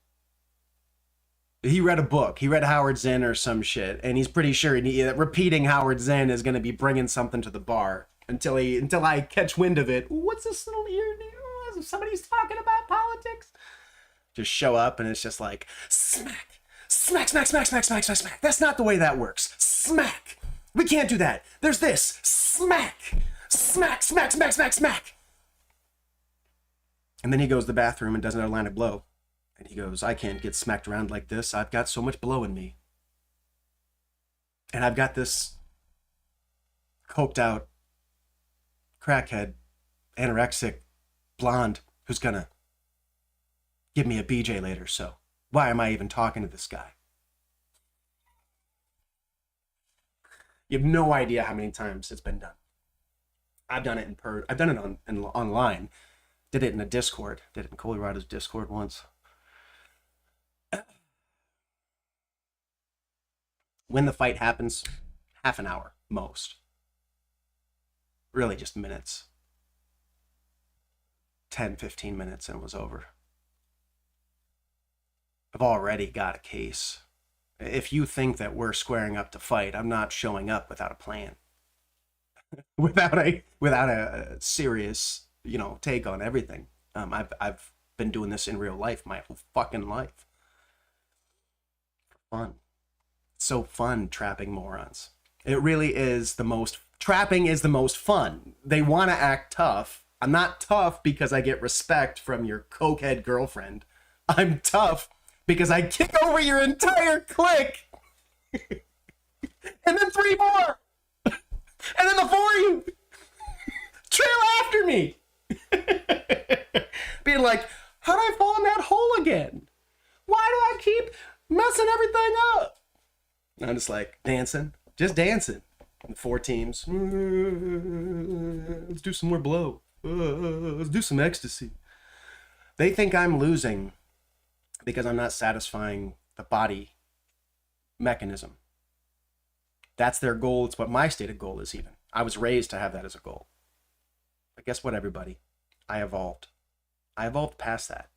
He read a book. He read Howard Zinn or some shit, and he's pretty sure repeating Howard Zinn is going to be bringing something to the bar until I catch wind of it. What's this little ear? Somebody's talking about politics. just show up and it's just like smack, smack, smack, smack, smack, smack, smack, smack. That's not the way that works. Smack. We can't do that. There's this. Smack, smack, smack, smack, smack, smack. And then he goes to the bathroom and does another line of blow. And he goes, I can't get smacked around like this. I've got so much blow in me. And I've got this coked out, crackhead, anorexic, blonde who's gonna give me a BJ later, so why am I even talking to this guy? You have no idea how many times it's been done. I've done it I've done it online. Did it in a Discord. Did it in Colorado's Discord once. When the fight happens, half an hour, most. Really just minutes. 10, 15 minutes and it was over. I've already got a case. If you think that we're squaring up to fight, I'm not showing up without a plan. without a serious, take on everything. I've been doing this in real life my whole fucking life. Fun. It's so fun trapping morons. It really is trapping is the most fun. They want to act tough. I'm not tough because I get respect from your cokehead girlfriend. I'm tough because I kick over your entire clique. And then 3 more. And then the 4 of you trail after me. Being like, how'd I fall in that hole again? Why do I keep messing everything up? And I'm just like, just dancing. And 4 teams. Let's do some more blow. Let's do some ecstasy. They think I'm losing because I'm not satisfying the body mechanism. That's their goal. It's what my stated goal is even. I was raised to have that as a goal. But guess what, everybody? I evolved. I evolved past that.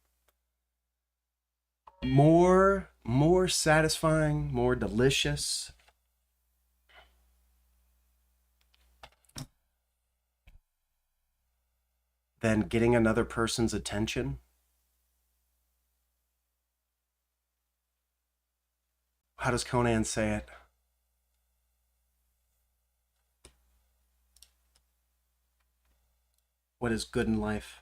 More satisfying, more delicious. Than getting another person's attention. How does Conan say it? What is good in life?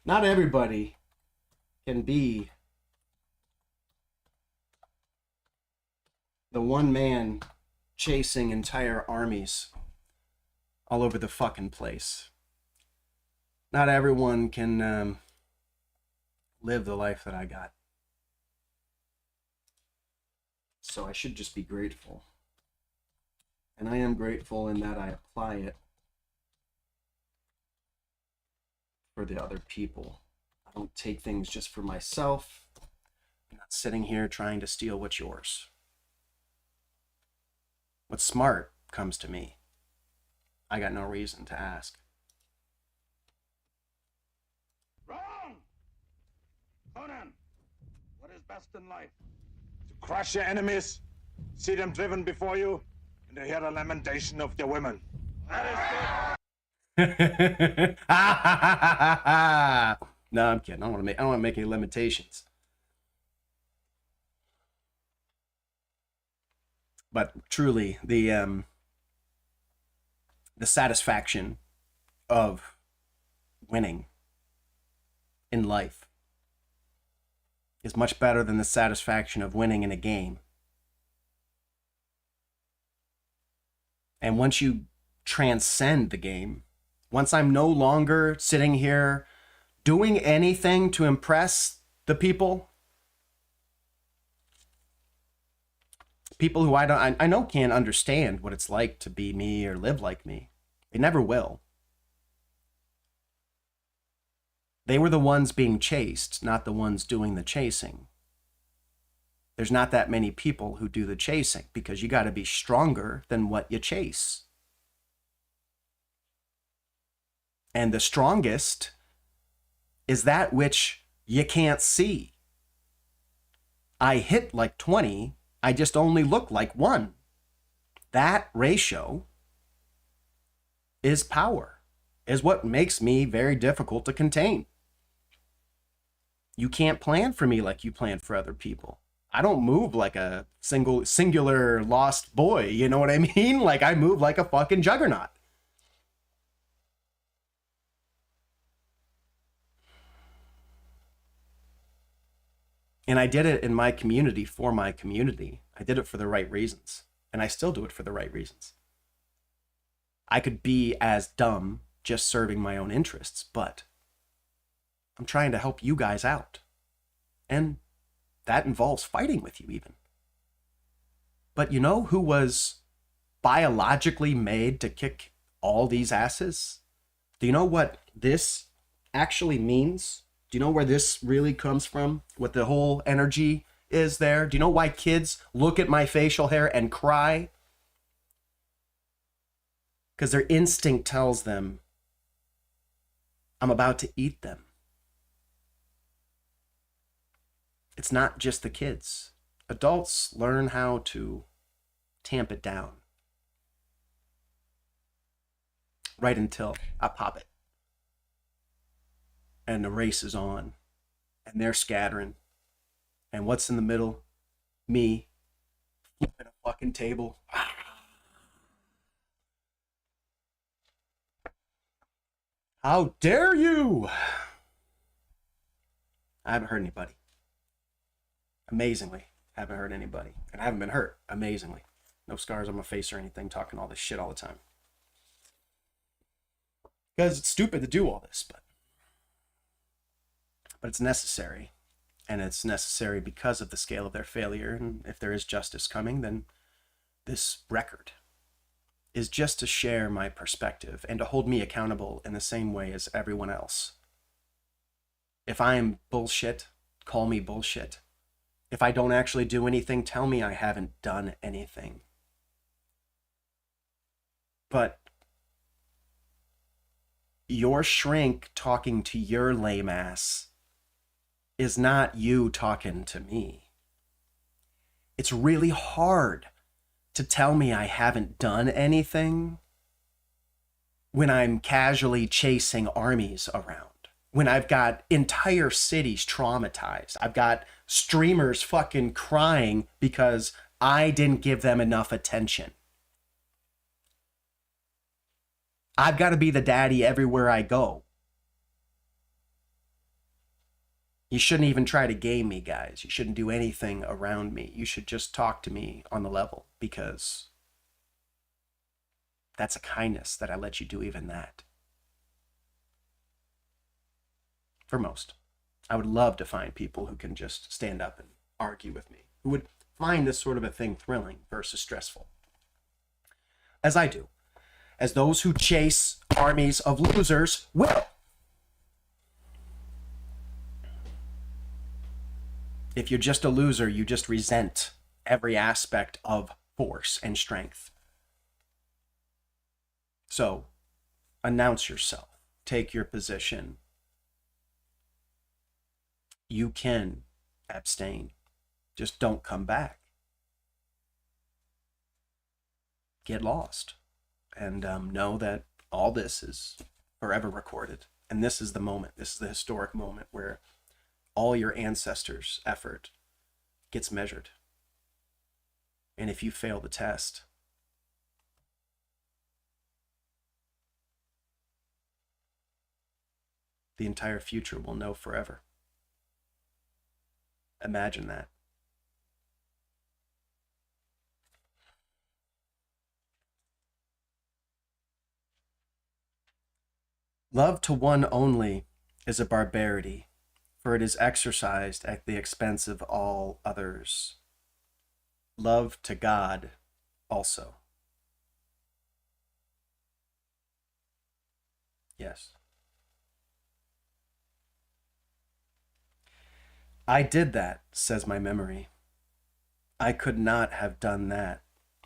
Not everybody can be the one man chasing entire armies all over the fucking place. Not everyone can live the life that I got. So I should just be grateful. And I am grateful in that I apply it for the other people. I don't take things just for myself. I'm not sitting here trying to steal what's yours. What's smart comes to me. I got no reason to ask. Wrong! Conan, what is best in life? To crush your enemies, see them driven before you, and to hear the lamentation of their women. That is good. No, I'm kidding. I don't want to make any limitations. But truly, the satisfaction of winning in life is much better than the satisfaction of winning in a game. And once you transcend the game, once I'm no longer sitting here doing anything to impress the people who I know can't understand what it's like to be me or live like me. They never will. They were the ones being chased, not the ones doing the chasing. There's not that many people who do the chasing because you got to be stronger than what you chase. And the strongest is that which you can't see. I hit like 20, I just only look like 1. That ratio is power, is what makes me very difficult to contain. You can't plan for me like you plan for other people. I don't move like a singular lost boy, you know what I mean? Like I move like a fucking juggernaut. And I did it in my community for my community. I did it for the right reasons. And I still do it for the right reasons. I could be as dumb just serving my own interests, but I'm trying to help you guys out. And that involves fighting with you even. But you know who was biologically made to kick all these asses? Do you know what this actually means? Do you know where this really comes from? What the whole energy is there? Do you know why kids look at my facial hair and cry? Because their instinct tells them I'm about to eat them. It's not just the kids. Adults learn how to tamp it down. Right until I pop it. And the race is on. And they're scattering. And what's in the middle? Me. Flipping a fucking table. How dare you? I haven't hurt anybody. Amazingly, haven't hurt anybody. And I haven't been hurt. Amazingly. No scars on my face or anything, talking all this shit all the time. Because it's stupid to do all this, but it's necessary. And it's necessary because of the scale of their failure. And if there is justice coming, then this record is just to share my perspective and to hold me accountable in the same way as everyone else. If I am bullshit, call me bullshit. If I don't actually do anything, tell me I haven't done anything. But your shrink talking to your lame ass is not you talking to me. It's really hard to tell me I haven't done anything when I'm casually chasing armies around. When I've got entire cities traumatized. I've got streamers fucking crying because I didn't give them enough attention. I've got to be the daddy everywhere I go. You shouldn't even try to game me, guys. You shouldn't do anything around me. You should just talk to me on the level, because that's a kindness that I let you do even that. For most. I would love to find people who can just stand up and argue with me, who would find this sort of a thing thrilling versus stressful. As I do. As those who chase armies of losers will. If you're just a loser, you just resent every aspect of force and strength. So, announce yourself. Take your position. You can abstain. Just don't come back. Get lost. And know that all this is forever recorded. And this is the moment. This is the historic moment where all your ancestors' effort gets measured. And if you fail the test, the entire future will know forever. Imagine that. Love to one only is a barbarity, for it is exercised at the expense of all others. Love to God also. Yes. I did that, says my memory. I could not have done that,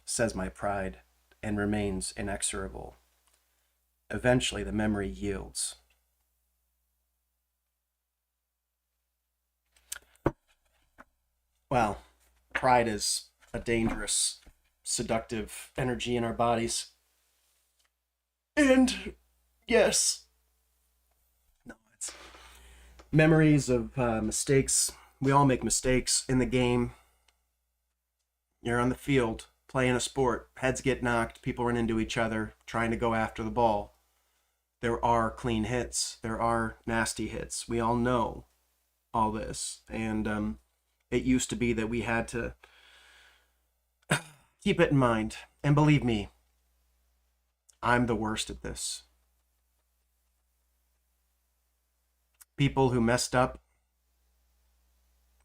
says my pride, and remains inexorable. Eventually, the memory yields. Well, pride is a dangerous, seductive energy in our bodies. And yes. No, Memories of mistakes. We all make mistakes in the game. You're on the field playing a sport, heads get knocked, people run into each other trying to go after the ball. There are clean hits, there are nasty hits. We all know all this. And it used to be that we had to keep it in mind. And believe me, I'm the worst at this. People who messed up,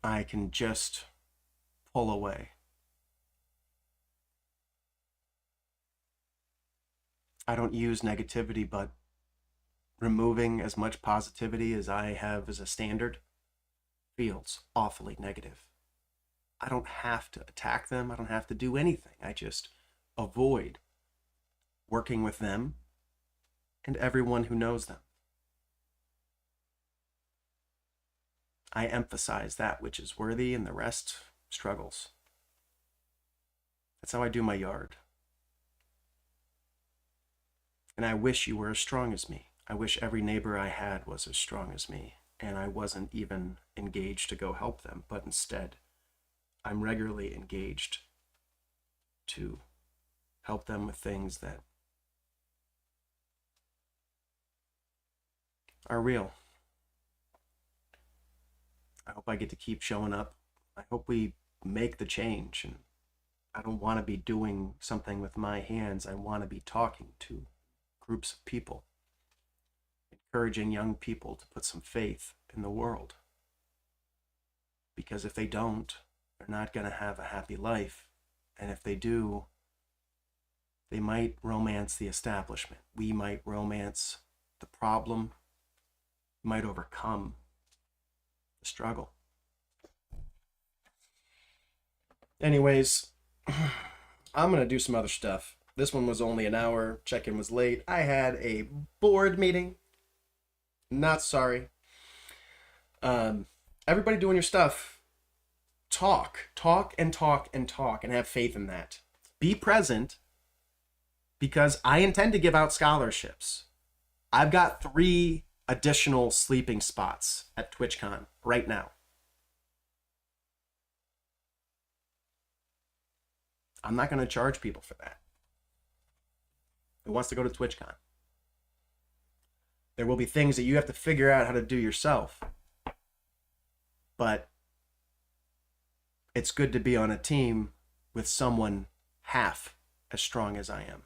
I can just pull away. I don't use negativity, but removing as much positivity as I have as a standard feels awfully negative. I don't have to attack them. I don't have to do anything. I just avoid working with them and everyone who knows them. I emphasize that which is worthy and the rest struggles. That's how I do my yard. And I wish you were as strong as me. I wish every neighbor I had was as strong as me, and I wasn't even engaged to go help them, but instead, I'm regularly engaged to help them with things that are real. I hope I get to keep showing up. I hope we make the change, and I don't want to be doing something with my hands. I want to be talking to groups of people, encouraging young people to put some faith in the world. Because if they don't, they're not going to have a happy life. And if they do, they might romance the establishment. We might romance the problem, might overcome the struggle. Anyways, I'm going to do some other stuff. This one was only an hour. Check-in was late. I had a board meeting. Not sorry. Everybody doing your stuff. Talk and have faith in that. Be present, because I intend to give out scholarships. I've got 3 additional sleeping spots at TwitchCon right now. I'm not going to charge people for that. Who wants to go to TwitchCon? There will be things that you have to figure out how to do yourself. But it's good to be on a team with someone half as strong as I am.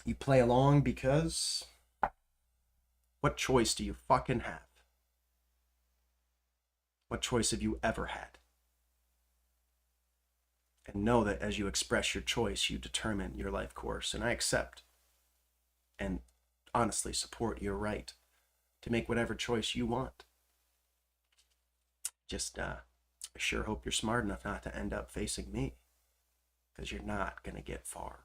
You play along because what choice do you fucking have? What choice have you ever had? And know that as you express your choice, you determine your life course. And I accept and honestly support your right to make whatever choice you want. Just, I sure hope you're smart enough not to end up facing me, because you're not going to get far.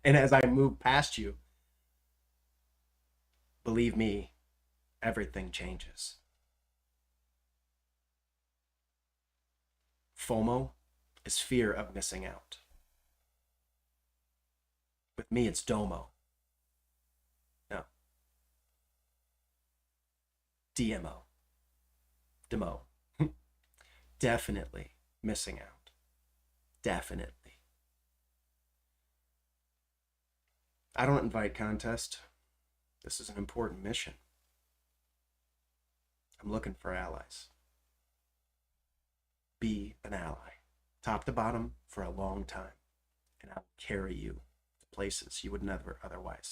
And as I move past you, believe me, everything changes. FOMO is fear of missing out. With me, it's DOMO. No. DMO. Demo. Definitely missing out. Definitely. I don't invite contest. This is an important mission. I'm looking for allies. Be an ally, top to bottom, for a long time, and I'll carry you to places you would never otherwise